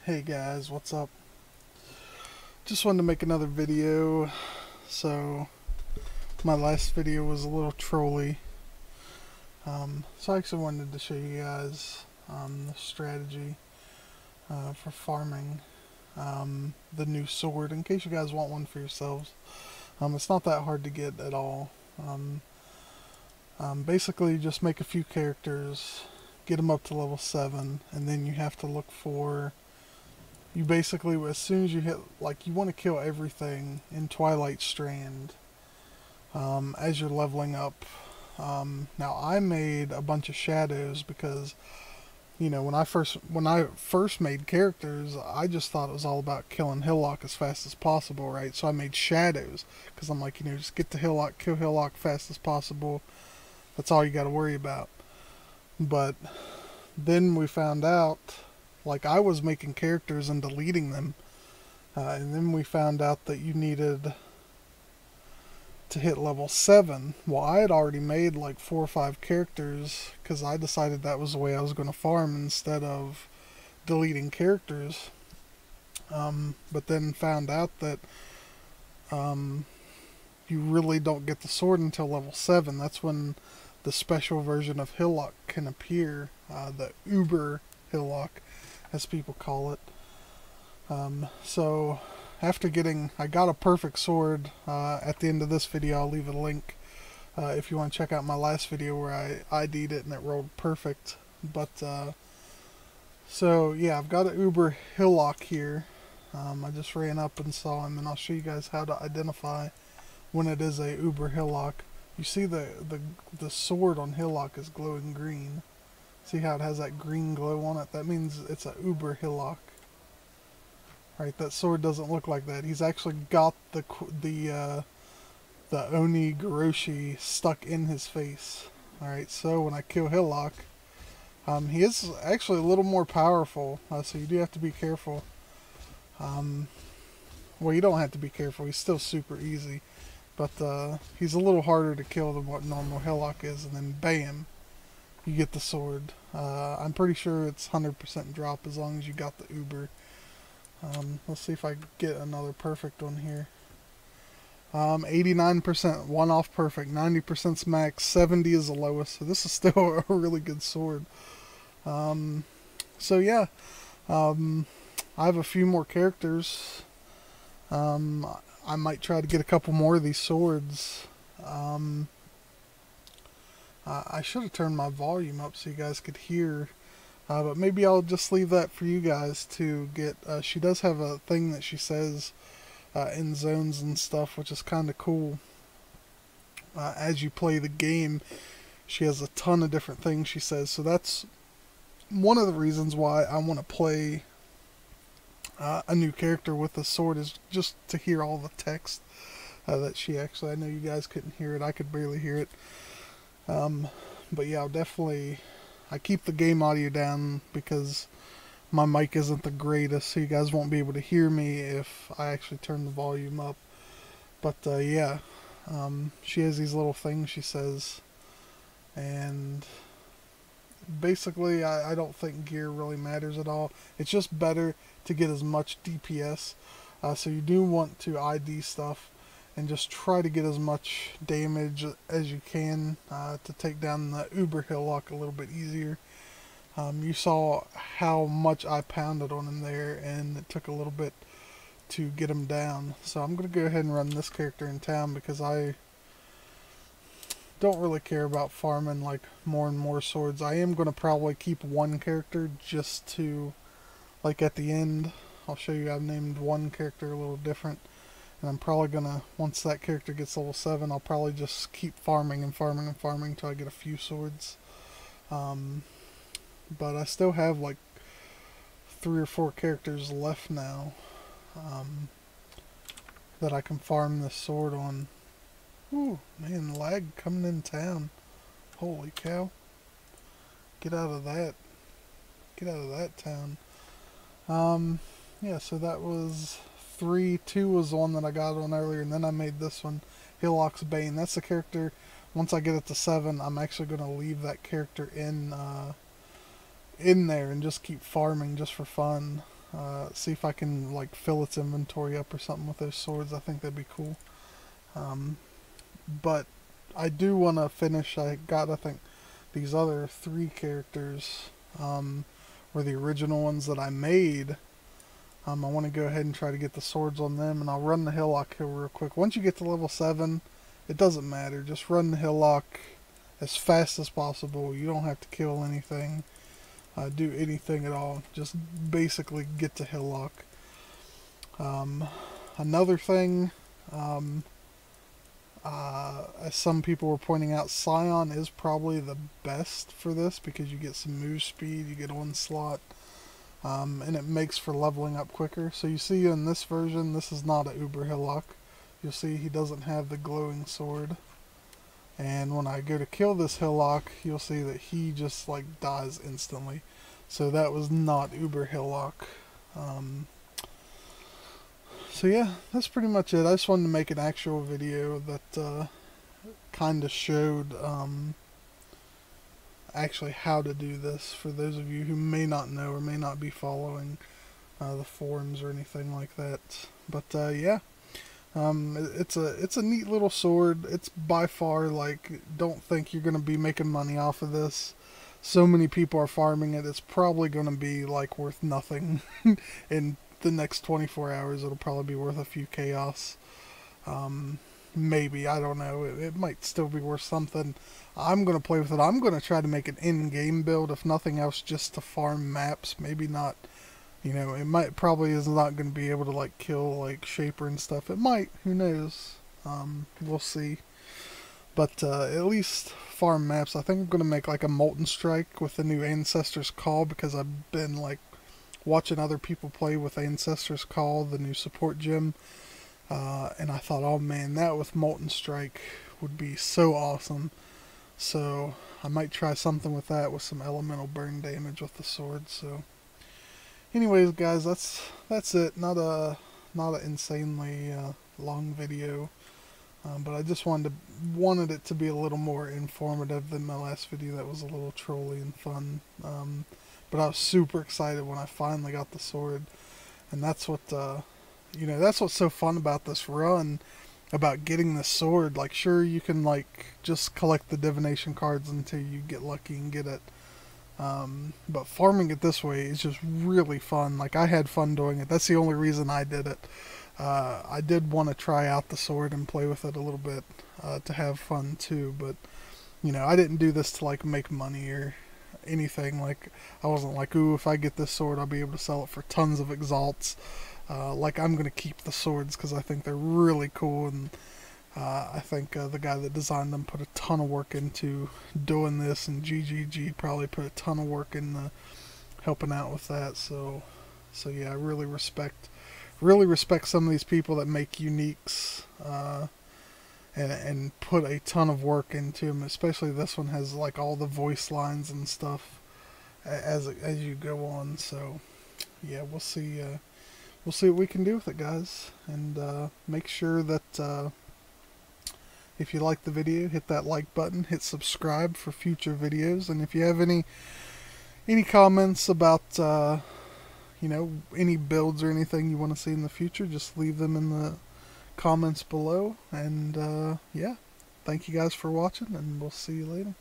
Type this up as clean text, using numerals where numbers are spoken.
Hey guys, what's up? Just wanted to make another video. So, my last video was a little trolly. So I actually wanted to show you guys the strategy for farming the new sword in case you guys want one for yourselves. It's not that hard to get at all. Basically, just make a few characters, get them up to level 7, and then you have to look for. You basically, as soon as you hit, like, you want to kill everything in Twilight Strand as you're leveling up. Now, I made a bunch of shadows because, when I first made characters, I just thought it was all about killing Hillock as fast as possible, right? So I made shadows because I'm like, just get to Hillock, kill Hillock fast as possible. That's all you got to worry about. But then we found out. Like, I was making characters and deleting them. And then we found out that you needed to hit level 7. Well, I had already made like 4 or 5 characters because I decided that was the way I was going to farm instead of deleting characters. But then found out that you really don't get the sword until level 7. That's when the special version of Hillock can appear, the Uber Hillock, as people call it. So after I got a perfect sword. At the end of this video, I'll leave a link if you want to check out my last video where I ID'd it and it rolled perfect. But so yeah, I've got an Uber Hillock here. I just ran up and saw him, and I'll show you guys how to identify when it is a Uber Hillock. You see the sword on Hillock is glowing green. See how it has that green glow on it? That means it's a Uber Hillock. Right, that sword doesn't look like that. He's actually got the Oni-Goroshi stuck in his face. Alright, so when I kill Hillock, he is actually a little more powerful, so you do have to be careful. Well, you don't have to be careful. He's still super easy. But he's a little harder to kill than what normal Hillock is, and then bam, you get the sword. I'm pretty sure it's 100% drop as long as you got the Uber. Let's see if I get another perfect one here. 89%, one off perfect, 90% max, 70 is the lowest, so this is still a really good sword. So yeah, I have a few more characters. I might try to get a couple more of these swords. I should have turned my volume up so you guys could hear. But maybe I'll just leave that for you guys to get. She does have a thing that she says in zones and stuff, which is kind of cool. As you play the game, she has a ton of different things she says. So that's one of the reasons why I want to play a new character with a sword, is just to hear all the text that she actually. I know you guys couldn't hear it. I could barely hear it. But yeah, I'll definitely. I keep the game audio down because my mic isn't the greatest, so you guys won't be able to hear me if I actually turn the volume up. But yeah, she has these little things she says, and basically I don't think gear really matters at all. It's just better to get as much DPS, so you do want to ID stuff and just try to get as much damage as you can to take down the Uber Hillock a little bit easier. You saw how much I pounded on him there, and it took a little bit to get him down. So I'm going to go ahead and run this character in town because I don't really care about farming like more and more swords. I am going to probably keep one character just to, like at the end, I'll show you I've named one character a little different. And I'm probably gonna, once that character gets level 7, I'll probably just keep farming and farming and farming until I get a few swords. But I still have like 3 or 4 characters left now that I can farm this sword on. Ooh, man, lag coming in town. Holy cow. Get out of that. Get out of that town. Yeah, so that was 3. 2 was the one that I got on earlier, and then I made this one, Hillock's Bane. That's the character. Once I get it to 7, I'm actually going to leave that character in there and just keep farming just for fun. see if I can like fill its inventory up or something with those swords. I think that'd be cool. But I do want to finish. I think these other 3 characters were the original ones that I made. I want to go ahead and try to get the swords on them, and I'll run the Hillock here real quick. Once you get to level 7, it doesn't matter. Just run the Hillock as fast as possible. You don't have to kill anything, do anything at all. Just basically get to Hillock. Another thing, as some people were pointing out, Scion is probably the best for this because you get some move speed, you get onslaught, and it makes for leveling up quicker. So you see in this version, this is not a Uber Hillock. You'll see he doesn't have the glowing sword. And when I go to kill this Hillock, you'll see that he just like dies instantly. So that was not Uber Hillock. So yeah, that's pretty much it. I just wanted to make an actual video that kind of showed actually how to do this for those of you who may not know or may not be following the forums or anything like that. But yeah, it's a neat little sword. It's by far, like, don't think you're gonna be making money off of this. So many people are farming it. It's probably gonna be like worth nothing in the next 24 hours. It'll probably be worth a few chaos. Maybe, I don't know. It might still be worth something. I'm going to play with it. I'm going to try to make an in-game build, if nothing else, just to farm maps. Maybe not, you know, it probably is not going to be able to, like, kill, like, Shaper and stuff. It might, who knows. We'll see. But at least farm maps. I think I'm going to make, like, a Molten Strike with the new Ancestor's Call, because I've been, like, watching other people play with Ancestor's Call, the new support gem. And I thought, oh man, that with Molten Strike would be so awesome. So I might try something with that, with some elemental burn damage with the sword. So anyways, guys, that's it. Not an insanely long video, but I just wanted it to be a little more informative than my last video. That was a little trolly and fun. But I was super excited when I finally got the sword, and that's what you know, that's what's so fun about this run, about getting the sword. Like, sure, you can, like, just collect the divination cards until you get lucky and get it. But farming it this way is just really fun. Like, I had fun doing it. That's the only reason I did it. I did want to try out the sword and play with it a little bit, to have fun too. But, you know, I didn't do this to, like, make money or anything. Like, I wasn't like, ooh, if I get this sword, I'll be able to sell it for tons of exalts. Like, I'm going to keep the swords because I think they're really cool, and I think the guy that designed them put a ton of work into doing this, and GGG probably put a ton of work in helping out with that. So yeah, I really respect some of these people that make uniques and put a ton of work into them. Especially this one has, like, all the voice lines and stuff as you go on. So yeah, we'll see. We'll see what we can do with it, guys. And make sure that if you like the video, hit that like button, hit subscribe for future videos. And if you have any comments about you know, any builds or anything you want to see in the future, just leave them in the comments below. And yeah, thank you guys for watching, and we'll see you later.